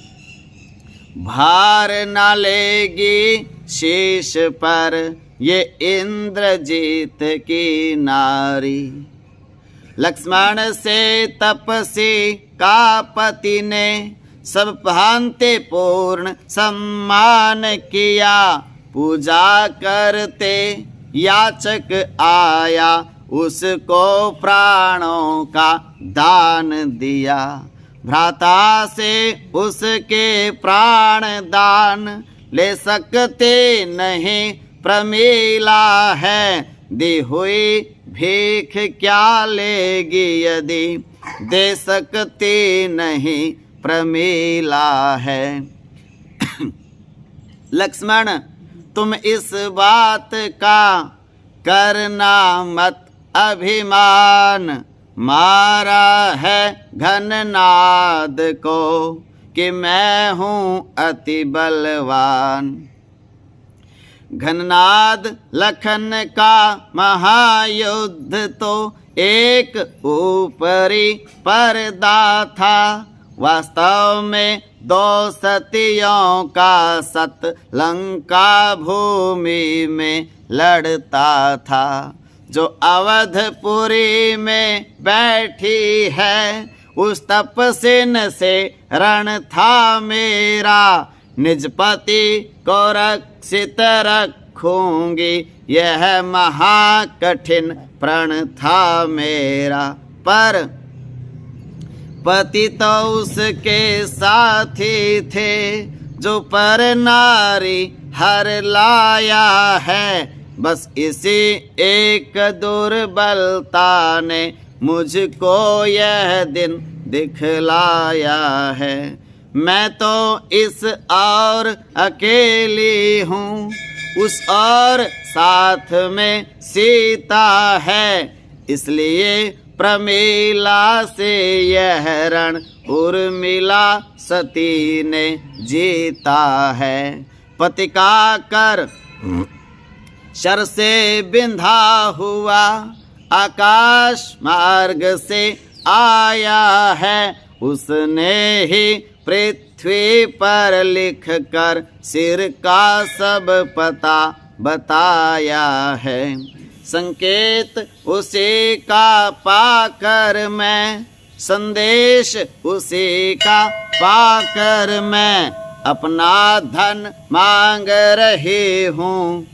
भार न लेगी शीश पर ये इंद्रजीत की नारी। लक्ष्मण से तपसी का पति ने सब भांति पूर्ण सम्मान किया, पूजा करते याचक आया, उसको प्राणों का दान दिया। भ्राता से उसके प्राण दान ले सकते नहीं, प्रमीला है दी हुई भीख क्या लेगी यदि दे सकती नहीं, प्रमीला है। लक्ष्मण तुम इस बात का करना मत अभिमान, मारा है घननाद को कि मैं हूँ अति बलवान। घननाद लखन का महायुद्ध तो एक ऊपरी पर्दा था, वास्तव में दो सतियों का सत लंका भूमि में लड़ता था। जो अवधपुरी में बैठी है, उस तपस्विन से रण था मेरा, निज पति को रक्षित रखूंगी, यह महाकठिन प्रण था मेरा। पर पति तो उसके साथी थे, जो पर नारी हर लाया है, बस इसी एक दुर्बलता ने मुझको यह दिन दिखलाया है। मैं तो इस और अकेली हूँ, उस और साथ में सीता है, इसलिए प्रमीला से यह रण उर्मिला सती ने जीता है। पति का कर शर से बिंधा हुआ, आकाश मार्ग से आया है, उसने ही पृथ्वी पर लिख कर सिर का सब पता बताया है। संकेत उसी का पाकर मैं, संदेश उसी का पाकर मैं, अपना धन मांग रही हूँ,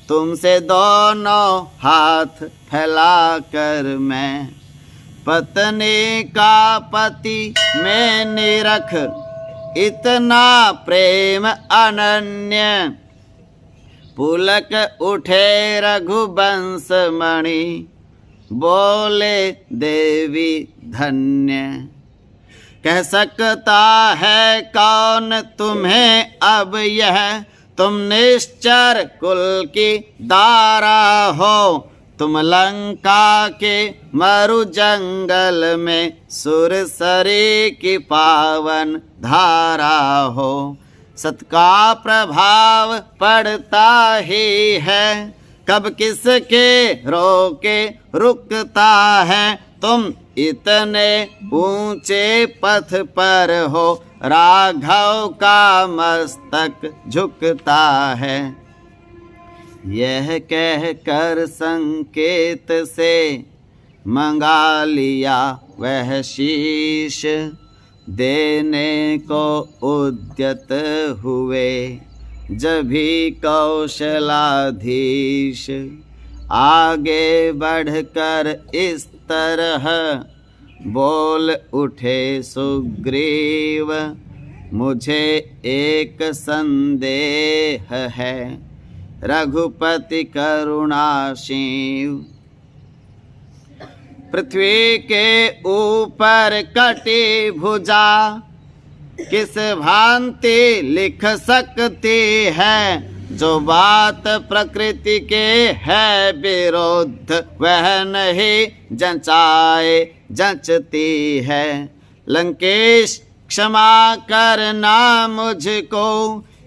तुमसे दोनों हाथ फैलाकर मैं। पत्नी का पति में निरख, इतना प्रेम अनन्य, पुलक उठे रघुवंश मणि, बोले देवी धन्य। कह सकता है कौन तुम्हें अब यह, तुम निश्चर कुल की दारा हो, तुम लंका के मरु जंगल में सुरसरी की पावन धारा हो। सत का प्रभाव पड़ता ही है, कब किसके रोके रुकता है। तुम इतने ऊंचे पथ पर हो, राघव का मस्तक झुकता है। यह कह कर संकेत से मंगा लिया वह शीश, देने को उद्यत हुए। जब भी कौशलाधीश आगे बढ़कर इस तरह बोल उठे सुग्रीव, मुझे एक संदेह है रघुपति करुणाशीव। पृथ्वी के ऊपर कटी भुजा किस भांति लिख सकती है। जो बात प्रकृति के है विरुद्ध वह नहीं जंचाए जंचती है। लंकेश क्षमा करना मुझको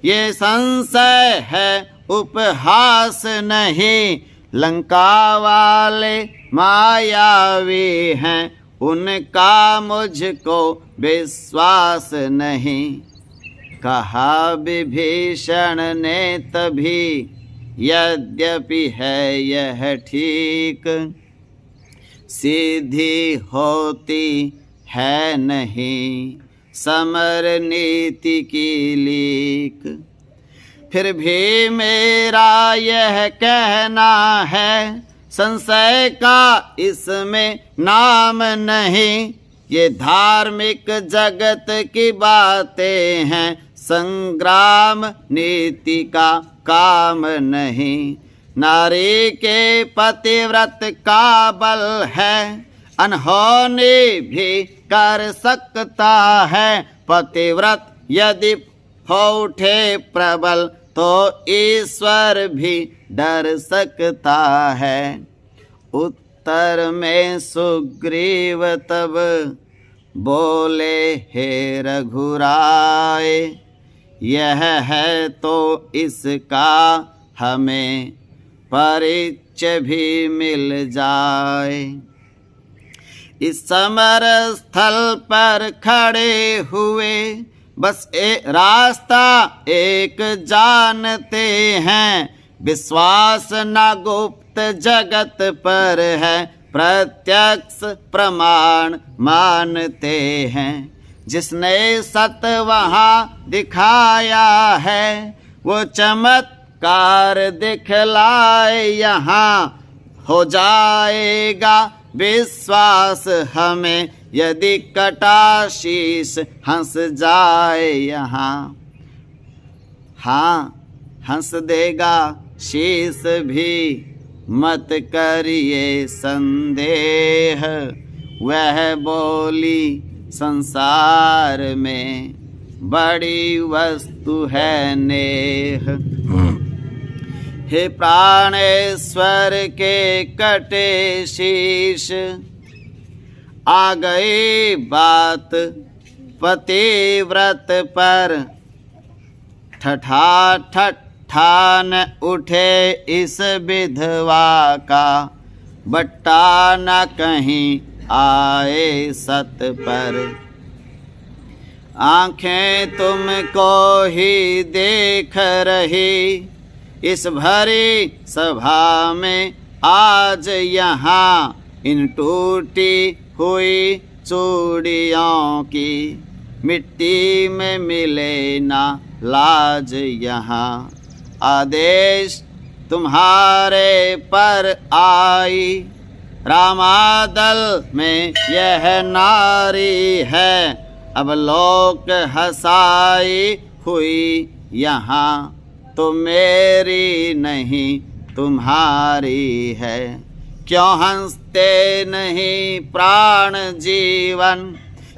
ये संशय है उपहास नहीं। लंका वाले मायावी हैं उनका मुझको विश्वास नहीं। कहा विभीषण ने तभी यद्यपि है यह ठीक, सीधी होती है नहीं समर नीति की लीक। फिर भी मेरा यह कहना है संशय का इसमें नाम नहीं। ये धार्मिक जगत की बातें हैं संग्राम नीति का काम नहीं। नारी के पतिव्रत का बल है अनहोनी भी कर सकता है। पतिव्रत यदि हो उठे प्रबल तो ईश्वर भी डर सकता है। उत्तर में सुग्रीव तब बोले हे रघुराय, यह है तो इसका हमें परिचय भी मिल जाए। इस समर स्थल पर खड़े हुए बस रास्ता एक जानते हैं। विश्वास न गुप्त जगत पर है प्रत्यक्ष प्रमाण मानते हैं। जिसने सत वहाँ दिखाया है वो चमत्कार दिखलाए यहाँ। हो जाएगा विश्वास हमें यदि कटाशीस हंस जाए यहाँ। हाँ हंस देगा शीस भी मत करिए संदेह। वह बोली संसार में बड़ी वस्तु है नेह। हे प्राणेश्वर के कटे शीश आ गई बात पतिव्रत पर। ठठान उठे इस विधवा का बट्टा न कहीं आए सत पर। आंखें तुमको ही देख रही इस भरी सभा में आज यहाँ। इन टूटी हुई चूड़ियों की मिट्टी में मिले ना लाज यहाँ। आदेश तुम्हारे पर आई रामादल में यह नारी है। अब लोक हंसाई हुई यहाँ तो मेरी नहीं तुम्हारी है। क्यों हंसते नहीं प्राण जीवन,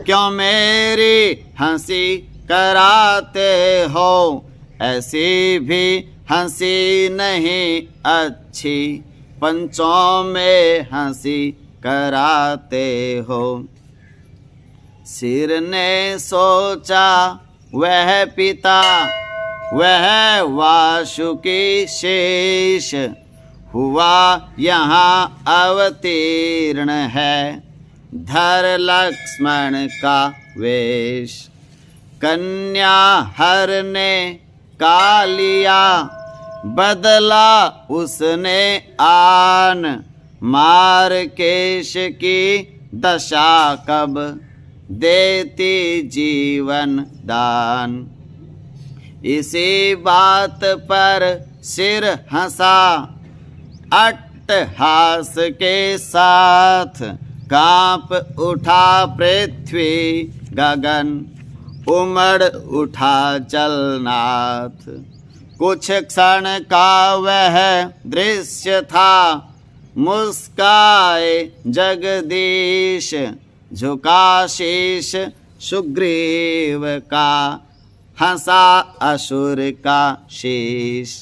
क्यों मेरी हंसी कराते हो। ऐसी भी हंसी नहीं अच्छी पंचों में हंसी कराते हो। सिर ने सोचा वह पिता वह वासुकी शेष हुआ यहाँ अवतीर्ण है। धर लक्ष्मण का वेश कन्या हर ने का लिया। बदला उसने आन मार केश की दशा कब देती जीवन दान। इसी बात पर सिर हंसा अट्टहास के साथ, कांप उठा पृथ्वी गगन, उमड़ उठा जलनाथ। कुछ क्षण का वह दृश्य था, मुस्काए जगदीश, झुका शीश सुग्रीव का, हंसा असुर का शीश।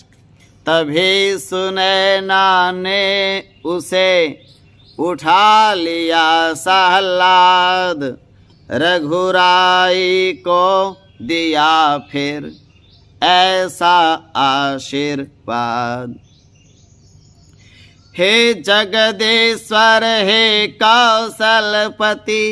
तभी सुनैना ने उसे उठा लिया सहलाद, रघुराई को दिया फिर ऐसा आशीर्वाद। हे जगदीश्वर हे कौशलपति,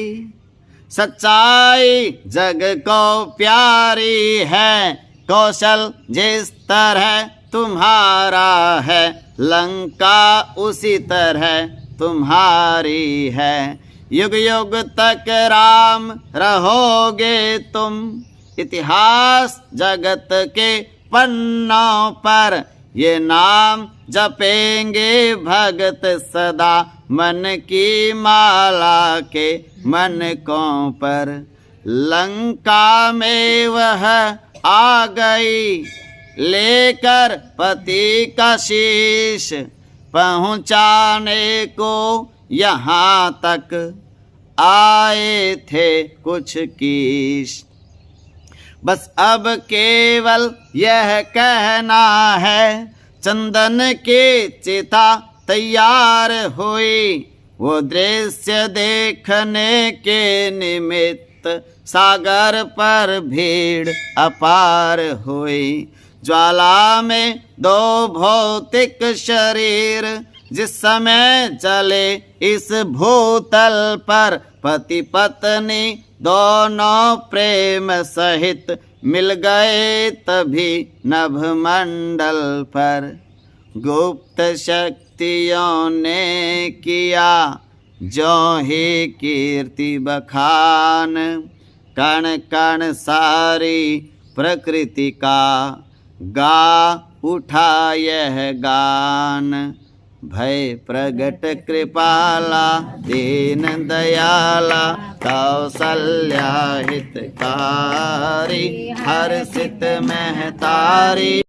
सच्चाई जग को प्यारी है, कौशल जिस तरह तुम्हारा है, लंका उसी तरह तुम्हारी है। युग युग तक राम रहोगे तुम, इतिहास जगत के पन्नों पर, ये नाम जपेंगे भगत सदा, मन की माला के मनकों पर। लंका में वह आ गई, लेकर पति का शीश, पहुँचाने को यहाँ तक आए थे कुछ कीश। बस अब केवल यह कहना है, चंदन की चिता तैयार हुई, वो दृश्य देखने के निमित्त सागर पर भीड़ अपार हुई। ज्वाला में दो भौतिक शरीर जिस समय चले इस भूतल पर, पति पत्नी दोनों प्रेम सहित मिल गए तभी नभमंडल पर। गुप्त शक्तियों ने किया जो ही कीर्ति बखान, कण कण सारी प्रकृति का गा उठा यह गान। भय प्रगट कृपाला दीन दयाला, कौसल्या हितकारी, हर्षित महतारी।